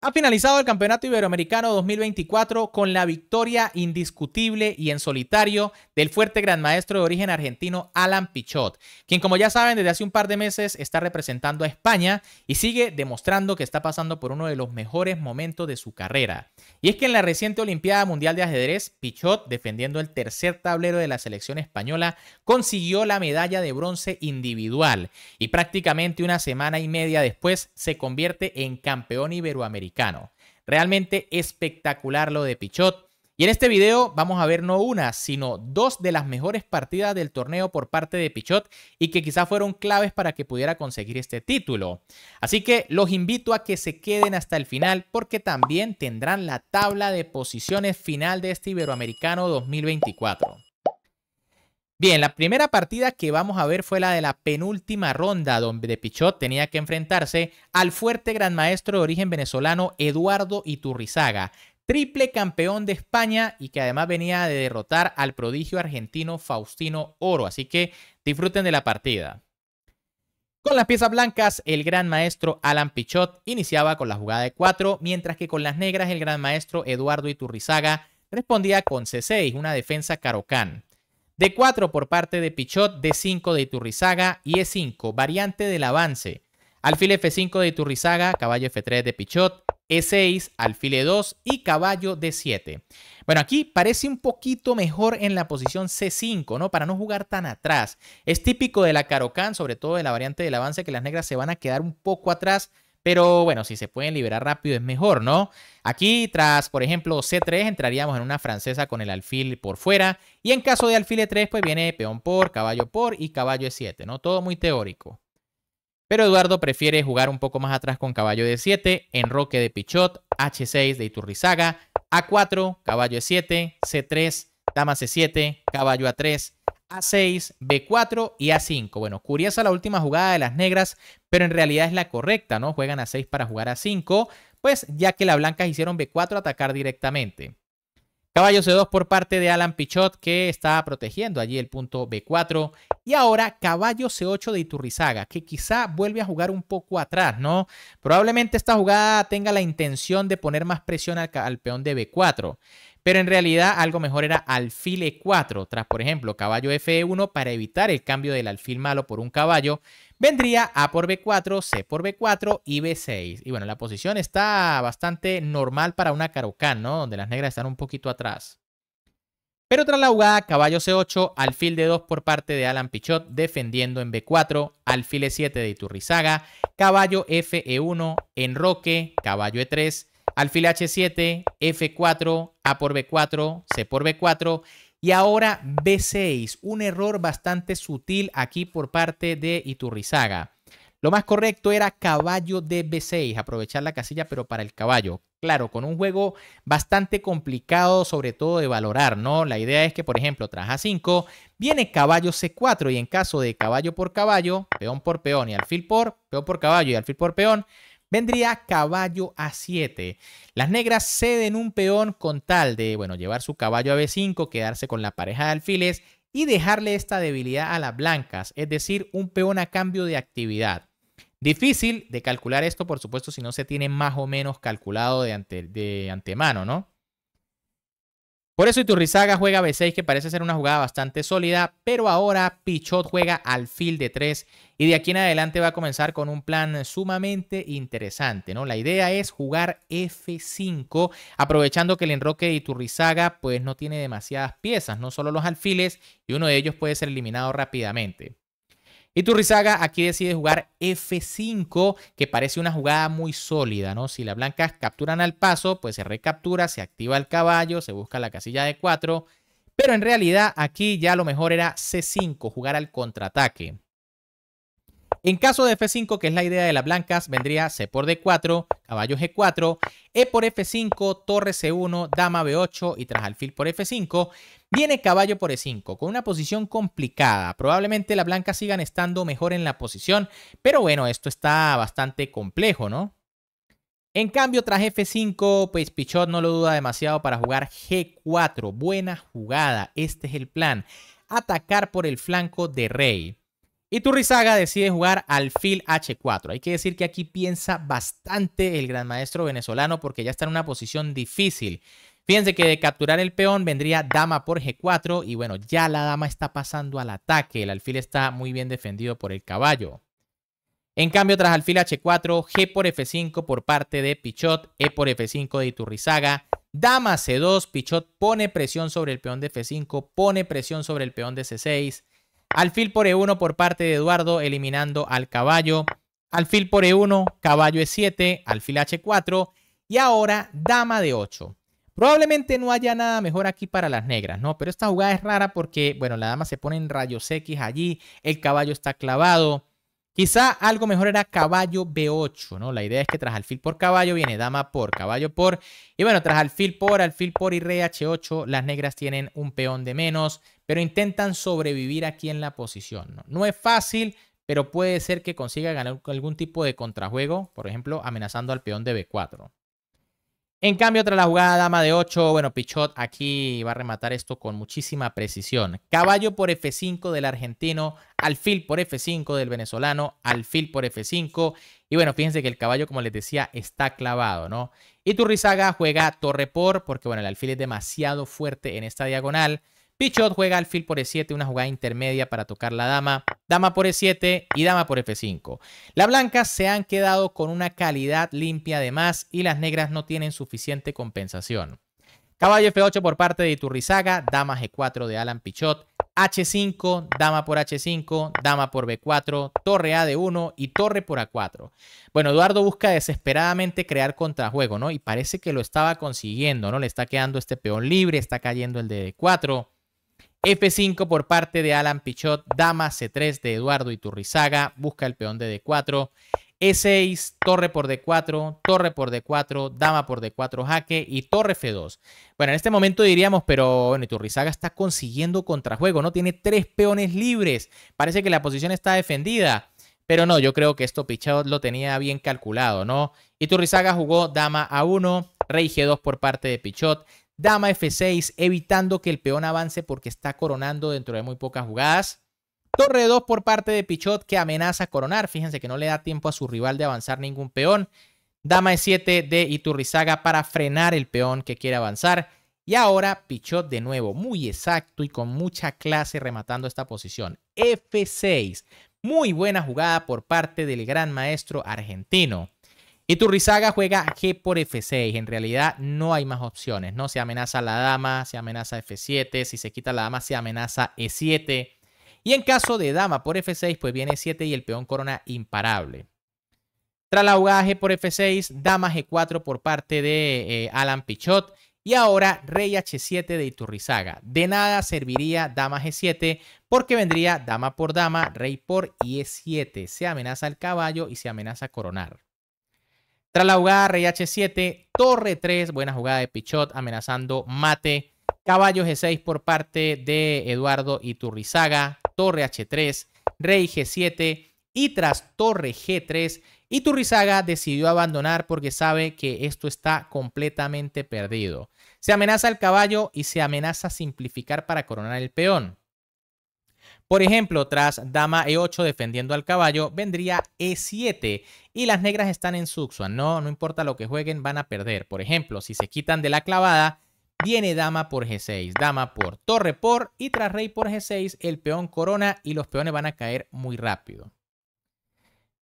Ha finalizado el Campeonato Iberoamericano 2024 con la victoria indiscutible y en solitario del fuerte gran maestro de origen argentino Alan Pichot, quien, como ya saben, desde hace un par de meses está representando a España y sigue demostrando que está pasando por uno de los mejores momentos de su carrera. Y es que en la reciente Olimpiada Mundial de Ajedrez, Pichot, defendiendo el tercer tablero de la selección española, consiguió la medalla de bronce individual y prácticamente una semana y media después se convierte en campeón iberoamericano. Realmente espectacular lo de Pichot. Y en este video vamos a ver no una, sino dos de las mejores partidas del torneo por parte de Pichot y que quizás fueron claves para que pudiera conseguir este título. Así que los invito a que se queden hasta el final porque también tendrán la tabla de posiciones final de este Iberoamericano 2024. Bien, la primera partida que vamos a ver fue la de la penúltima ronda, donde Pichot tenía que enfrentarse al fuerte gran maestro de origen venezolano Eduardo Iturrizaga, triple campeón de España y que además venía de derrotar al prodigio argentino Faustino Oro. Así que disfruten de la partida. Con las piezas blancas, el gran maestro Alan Pichot iniciaba con la jugada de 4, mientras que con las negras el gran maestro Eduardo Iturrizaga respondía con C6, una defensa Caro-Kann. D4 por parte de Pichot, D5 de Iturrizaga y E5, variante del avance. Alfil F5 de Iturrizaga, caballo F3 de Pichot, E6, alfil E2 y caballo D7. Bueno, aquí parece un poquito mejor en la posición C5, ¿no? Para no jugar tan atrás. Es típico de la Caro-Kann, sobre todo de la variante del avance, que las negras se van a quedar un poco atrás. Pero bueno, si se pueden liberar rápido es mejor, ¿no? Aquí tras, por ejemplo, C3 entraríamos en una francesa con el alfil por fuera. Y en caso de alfil E3 pues viene peón por, caballo por y caballo E7, ¿no? Todo muy teórico. Pero Eduardo prefiere jugar un poco más atrás con caballo D7, enroque de Pichot, H6 de Iturrizaga, A4, caballo E7, C3, dama C7, caballo A3, A6, B4 y A5. Bueno, curiosa la última jugada de las negras, pero en realidad es la correcta, ¿no? Juegan A6 para jugar A5, pues ya que las blancas hicieron B4 atacar directamente. Caballo C2 por parte de Alan Pichot, que estaba protegiendo allí el punto B4. Y ahora caballo C8 de Iturrizaga, que quizá vuelve a jugar un poco atrás, ¿no? Probablemente esta jugada tenga la intención de poner más presión al peón de B4. Pero en realidad algo mejor era alfil E4, tras por ejemplo caballo F1 para evitar el cambio del alfil malo por un caballo. Vendría A por B4, C por B4 y B6. Y bueno, la posición está bastante normal para una Caro-Kann, ¿no? Donde las negras están un poquito atrás. Pero tras la jugada, caballo C8, alfil D2 por parte de Alan Pichot, defendiendo en B4, alfil E7 de Iturrizaga, caballo F1, enroque, caballo E3, alfil H7, F4, A por B4, C por B4 y ahora B6. Un error bastante sutil aquí por parte de Iturrizaga. Lo más correcto era caballo de B6, aprovechar la casilla pero para el caballo. Claro, con un juego bastante complicado sobre todo de valorar, ¿no? La idea es que, por ejemplo, tras A5 viene caballo C4 y en caso de caballo por caballo, peón por peón y alfil por, peón por caballo y alfil por peón, vendría caballo A7. Las negras ceden un peón con tal de, bueno, llevar su caballo a B5, quedarse con la pareja de alfiles y dejarle esta debilidad a las blancas, es decir, un peón a cambio de actividad. Difícil de calcular esto, por supuesto, si no se tiene más o menos calculado de antemano, ¿no? Por eso Iturrizaga juega B6, que parece ser una jugada bastante sólida, pero ahora Pichot juega alfil D3 y de aquí en adelante va a comenzar con un plan sumamente interesante, ¿no? La idea es jugar F5, aprovechando que el enroque de Iturrizaga pues no tiene demasiadas piezas, no solo los alfiles, y uno de ellos puede ser eliminado rápidamente. Iturrizaga aquí decide jugar F5, que parece una jugada muy sólida, ¿no? Si las blancas capturan al paso, pues se recaptura, se activa el caballo, se busca la casilla de 4. Pero en realidad aquí ya lo mejor era C5, jugar al contraataque. En caso de F5, que es la idea de las blancas, vendría C por D4, caballo G4, E por F5, torre C1, dama B8 y tras alfil por F5, viene caballo por E5, con una posición complicada. Probablemente las blancas sigan estando mejor en la posición, pero bueno, esto está bastante complejo, ¿no? En cambio, tras F5, pues Pichot no lo duda demasiado para jugar G4. Buena jugada, este es el plan. Atacar por el flanco de rey. Iturrizaga decide jugar alfil H4. Hay que decir que aquí piensa bastante el gran maestro venezolano porque ya está en una posición difícil. Fíjense que de capturar el peón vendría dama por G4 y bueno, ya la dama está pasando al ataque. El alfil está muy bien defendido por el caballo. En cambio, tras alfil H4, G por F5 por parte de Pichot, E por F5 de Iturrizaga, dama C2, Pichot pone presión sobre el peón de F5, pone presión sobre el peón de C6, alfil por E1 por parte de Eduardo, eliminando al caballo, alfil por E1, caballo E7, alfil H4 y ahora dama D8. Probablemente no haya nada mejor aquí para las negras, ¿no? Pero esta jugada es rara porque, bueno, la dama se pone en rayos X allí, el caballo está clavado. Quizá algo mejor era caballo B8, ¿no? La idea es que tras alfil por caballo viene dama por, caballo por. Y bueno, tras alfil por y rey H8, las negras tienen un peón de menos, pero intentan sobrevivir aquí en la posición, ¿no? No es fácil, pero puede ser que consiga ganar algún tipo de contrajuego, por ejemplo, amenazando al peón de B4. En cambio, tras la jugada dama de 8, bueno, Pichot aquí va a rematar esto con muchísima precisión. Caballo por F5 del argentino, alfil por F5 del venezolano, alfil por F5. Y bueno, fíjense que el caballo, como les decía, está clavado, ¿no? Iturrizaga juega torre porque bueno, el alfil es demasiado fuerte en esta diagonal. Pichot juega alfil por E7, una jugada intermedia para tocar la dama, dama por E7 y dama por F5. Las blancas se han quedado con una calidad limpia de más y las negras no tienen suficiente compensación. Caballo F8 por parte de Iturrizaga, dama G4 de Alan Pichot, H5, dama por H5, dama por B4, torre A de 1 y torre por A4. Bueno, Eduardo busca desesperadamente crear contrajuego, ¿no? Y parece que lo estaba consiguiendo, ¿no? Le está quedando este peón libre, está cayendo el de D4. F5 por parte de Alan Pichot, dama C3 de Eduardo Iturrizaga, busca el peón de D4, E6, torre por D4, dama por D4 jaque y torre F2. Bueno, en este momento diríamos, pero bueno, Iturrizaga está consiguiendo contrajuego, ¿no? Tiene 3 peones libres, parece que la posición está defendida, pero no, yo creo que esto Pichot lo tenía bien calculado, ¿no? Iturrizaga jugó dama A1, rey G2 por parte de Pichot, dama F6, evitando que el peón avance porque está coronando dentro de muy pocas jugadas. Torre 2 por parte de Pichot que amenaza coronar. Fíjense que no le da tiempo a su rival de avanzar ningún peón. Dama E7 de Iturrizaga para frenar el peón que quiere avanzar. Y ahora Pichot de nuevo, muy exacto y con mucha clase rematando esta posición. F6. Muy buena jugada por parte del gran maestro argentino. Iturrizaga juega G por F6. En realidad no hay más opciones, ¿no? Se amenaza la dama, se amenaza F7. Si se quita la dama, se amenaza E7. Y en caso de dama por F6, pues viene E7 y el peón corona imparable. Tras la jugada G por F6, dama G4 por parte de Alan Pichot. Y ahora rey H7 de Iturrizaga. De nada serviría dama G7 porque vendría dama por dama, rey por y E7. Se amenaza el caballo y se amenaza coronar. Tras la jugada rey H7, torre 3, buena jugada de Pichot amenazando mate. Caballo G6 por parte de Eduardo Iturrizaga, torre H3, rey G7 y tras torre G3, Iturrizaga decidió abandonar porque sabe que esto está completamente perdido. Se amenaza el caballo y se amenaza simplificar para coronar el peón. Por ejemplo, tras dama E8 defendiendo al caballo, vendría E7 y las negras están en Suxuan, no importa lo que jueguen, van a perder. Por ejemplo, si se quitan de la clavada, viene dama por G6, dama por torre por y tras rey por G6 el peón corona y los peones van a caer muy rápido.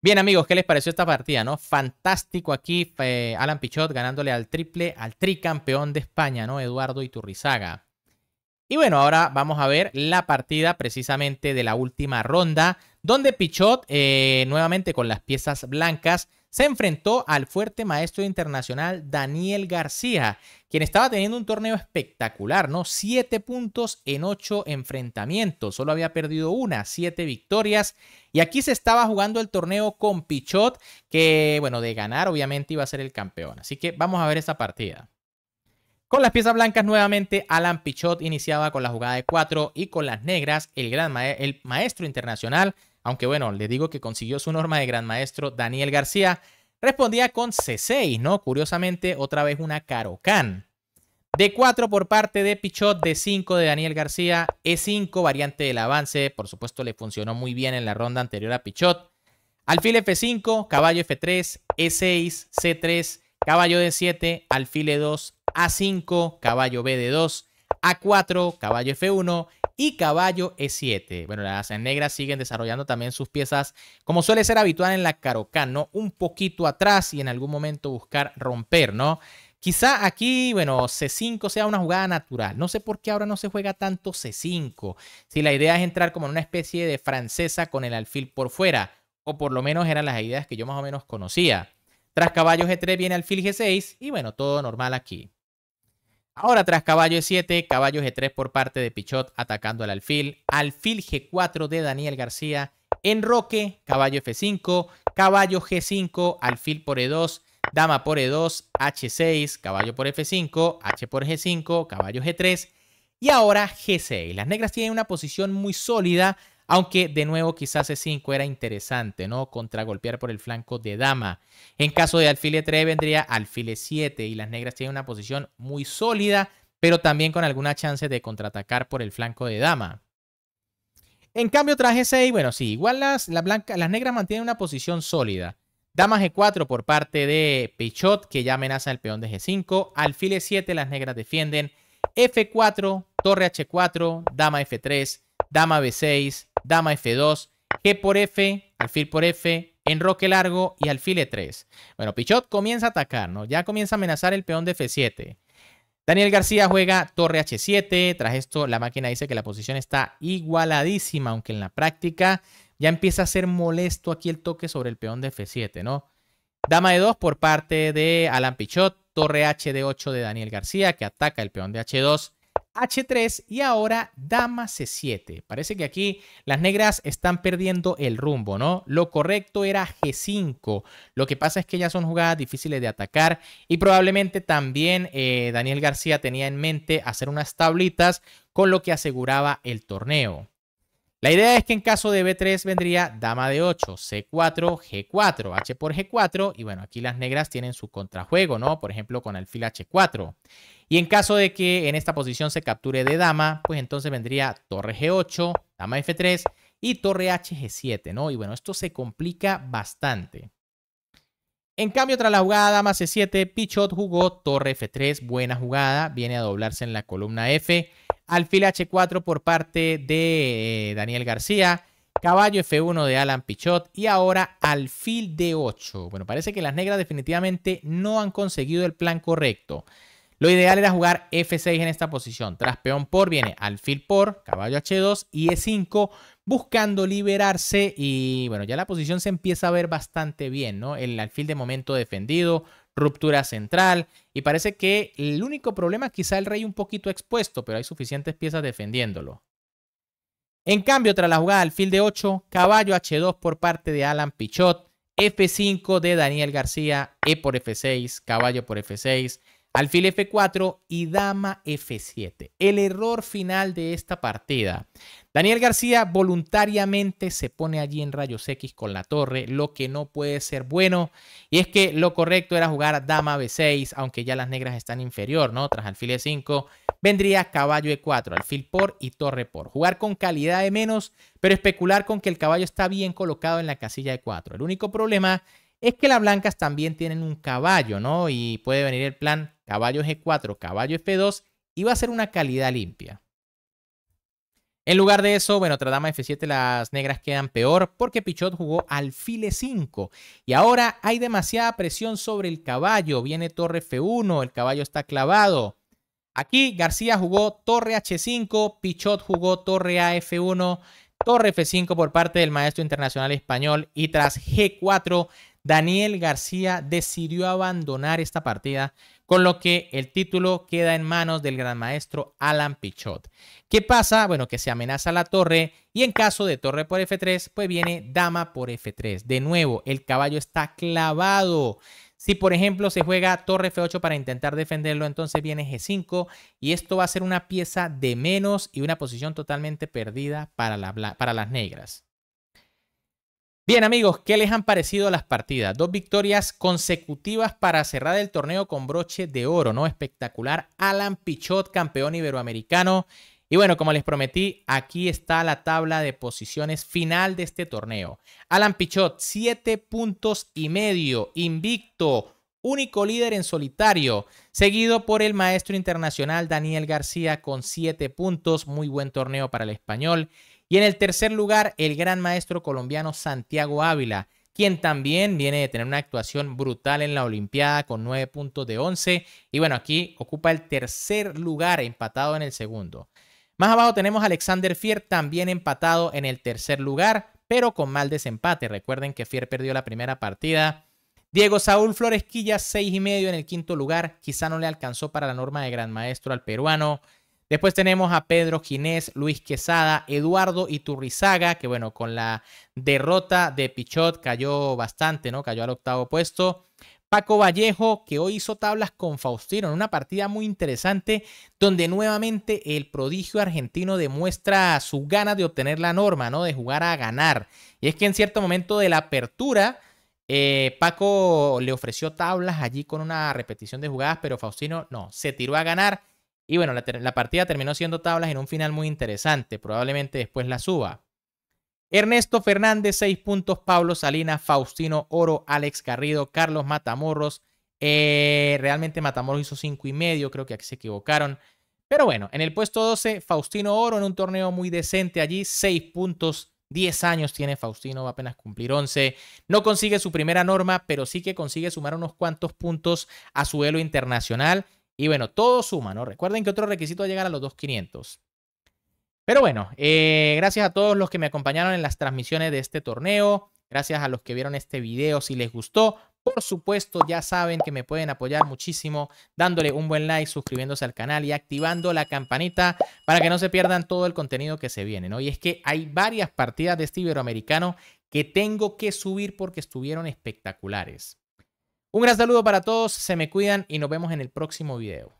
Bien amigos, ¿qué les pareció esta partida, no? Fantástico aquí Alan Pichot ganándole al tricampeón de España, ¿no? Eduardo Iturrizaga. Y bueno, ahora vamos a ver la partida precisamente de la última ronda, donde Pichot, nuevamente con las piezas blancas, se enfrentó al fuerte maestro internacional Daniel García, quien estaba teniendo un torneo espectacular, ¿no? 7 puntos en 8 enfrentamientos, solo había perdido 7 victorias. Y aquí se estaba jugando el torneo con Pichot, que, bueno, de ganar obviamente iba a ser el campeón. Así que vamos a ver esta partida. Con las piezas blancas nuevamente, Alan Pichot iniciaba con la jugada de 4 y con las negras, el maestro internacional, aunque bueno, le digo que consiguió su norma de gran maestro Daniel García, respondía con C6, ¿no? Curiosamente, otra vez una Caro-Kann. D4 por parte de Pichot, D5 de Daniel García, E5, variante del avance, por supuesto le funcionó muy bien en la ronda anterior a Pichot. Alfil F5, caballo F3, E6, C3, caballo D7, alfil E2, A5, caballo B D2, A4, caballo F1 y caballo E7. Bueno, las negras siguen desarrollando también sus piezas, como suele ser habitual en la Caro-Kann, ¿no? Un poquito atrás y en algún momento buscar romper, ¿no? Quizá aquí, bueno, C5 sea una jugada natural. No sé por qué ahora no se juega tanto C5. Si la idea es entrar como en una especie de francesa con el alfil por fuera, o por lo menos eran las ideas que yo más o menos conocía. Tras caballo G3 viene alfil G6 y bueno, todo normal aquí. Ahora tras caballo E7, caballo G3 por parte de Pichot atacando al alfil. Alfil G4 de Daniel García. Enroque, caballo F5, caballo G5, alfil por E2, dama por E2, H6, caballo por F5, H por G5, caballo G3 y ahora G6. Las negras tienen una posición muy sólida, aunque de nuevo quizás E5 era interesante, ¿no? Contragolpear por el flanco de dama. En caso de alfil E3 vendría alfil E7 y las negras tienen una posición muy sólida, pero también con alguna chance de contraatacar por el flanco de dama. En cambio, tras G6, bueno, sí, igual las negras mantienen una posición sólida. Dama G4 por parte de Pichot, que ya amenaza el peón de G5. Alfil E7, las negras defienden. F4, torre H4, dama F3, dama B6, dama F2, G por F, alfil por F, enroque largo y alfil E3. Bueno, Pichot comienza a atacar, ¿no? Ya comienza a amenazar el peón de F7. Daniel García juega torre H7. Tras esto, la máquina dice que la posición está igualadísima, aunque en la práctica ya empieza a ser molesto aquí el toque sobre el peón de F7, ¿no? Dama E2 por parte de Alan Pichot. Torre H de 8 de Daniel García, que ataca el peón de H2. H3 y ahora dama C7. Parece que aquí las negras están perdiendo el rumbo, ¿no? Lo correcto era G5. Lo que pasa es que ya son jugadas difíciles de atacar y probablemente también Daniel García tenía en mente hacer unas tablitas con lo que aseguraba el torneo. La idea es que en caso de B3 vendría dama de 8, C4, G4, H por G4 y bueno, aquí las negras tienen su contrajuego, ¿no? Por ejemplo, con alfil H4. Y en caso de que en esta posición se capture de dama, pues entonces vendría torre G8, dama F3 y torre HG7, ¿no? Y bueno, esto se complica bastante. En cambio, tras la jugada dama C7, Pichot jugó torre F3, buena jugada, viene a doblarse en la columna F. Alfil H4 por parte de Daniel García. Caballo F1 de Alan Pichot. Y ahora alfil D8. Bueno, parece que las negras definitivamente no han conseguido el plan correcto. Lo ideal era jugar F6 en esta posición. Tras peón por viene alfil por, caballo H2 y E5 buscando liberarse. Y bueno, ya la posición se empieza a ver bastante bien, ¿no? El alfil de momento defendido, ruptura central. Y parece que el único problema es quizá el rey un poquito expuesto, pero hay suficientes piezas defendiéndolo. En cambio, tras la jugada alfil de 8, caballo H2 por parte de Alan Pichot, F5 de Daniel García, E por F6, caballo por F6, alfil F4 y dama F7. El error final de esta partida. Daniel García voluntariamente se pone allí en rayos X con la torre, lo que no puede ser bueno. Y es que lo correcto era jugar dama B6, aunque ya las negras están inferior, ¿no? Tras alfil E5 vendría caballo E4, alfil por y torre por. Jugar con calidad de menos, pero especular con que el caballo está bien colocado en la casilla E4. El único problema es que las blancas también tienen un caballo, ¿no? Y puede venir el plan caballo G4, caballo F2 y va a ser una calidad limpia. En lugar de eso, bueno, tras dama F7 las negras quedan peor porque Pichot jugó alfil E5 y ahora hay demasiada presión sobre el caballo. Viene torre F1, el caballo está clavado. Aquí García jugó torre H5, Pichot jugó torre a F1, torre F5 por parte del maestro internacional español y tras G4 Daniel García decidió abandonar esta partida, con lo que el título queda en manos del gran maestro Alan Pichot. ¿Qué pasa? Bueno, que se amenaza la torre y en caso de torre por F3, pues viene dama por F3. De nuevo, el caballo está clavado. Si, por ejemplo, se juega torre F8 para intentar defenderlo, entonces viene G5 y esto va a ser una pieza de menos y una posición totalmente perdida para las negras. Bien, amigos, ¿qué les han parecido las partidas? 2 victorias consecutivas para cerrar el torneo con broche de oro, ¿no? Espectacular. Alan Pichot, campeón iberoamericano. Y bueno, como les prometí, aquí está la tabla de posiciones final de este torneo. Alan Pichot, 7 puntos y medio, invicto, único líder en solitario, seguido por el maestro internacional Daniel García con 7 puntos. Muy buen torneo para el español. Y en el tercer lugar, el gran maestro colombiano Santiago Ávila, quien también viene de tener una actuación brutal en la Olimpiada con 9 puntos de 11. Y bueno, aquí ocupa el tercer lugar, empatado en el segundo. Más abajo tenemos a Alexander Fier, también empatado en el tercer lugar, pero con mal desempate. Recuerden que Fier perdió la primera partida. Diego Saúl Floresquilla, 6,5 en el quinto lugar. Quizá no le alcanzó para la norma de gran maestro al peruano. Después tenemos a Pedro Ginés, Luis Quesada, Eduardo Iturrizaga, que bueno, con la derrota de Pichot cayó bastante, ¿no? Cayó al octavo puesto. Paco Vallejo, que hoy hizo tablas con Faustino en una partida muy interesante, donde nuevamente el prodigio argentino demuestra su ganas de obtener la norma, ¿no? De jugar a ganar. Y es que en cierto momento de la apertura, Paco le ofreció tablas allí con una repetición de jugadas, pero Faustino no, se tiró a ganar. Y bueno, la partida terminó siendo tablas en un final muy interesante. Probablemente después la suba. Ernesto Fernández, 6 puntos. Pablo Salinas, Faustino Oro, Alex Garrido, Carlos Matamoros. Realmente Matamoros hizo 5,5. Creo que aquí se equivocaron. Pero bueno, en el puesto 12, Faustino Oro en un torneo muy decente allí. 6 puntos. 10 años tiene Faustino, va a apenas cumplir 11. No consigue su primera norma, pero sí que consigue sumar unos cuantos puntos a su elo internacional. Y bueno, todo suma, ¿no? Recuerden que otro requisito es llegar a los 2,500. Pero bueno, gracias a todos los que me acompañaron en las transmisiones de este torneo. Gracias a los que vieron este video. Si les gustó, por supuesto, ya saben que me pueden apoyar muchísimo dándole un buen like, suscribiéndose al canal y activando la campanita para que no se pierdan todo el contenido que se viene, ¿no? Y es que hay varias partidas de este iberoamericano que tengo que subir porque estuvieron espectaculares. Un gran saludo para todos, se me cuidan y nos vemos en el próximo video.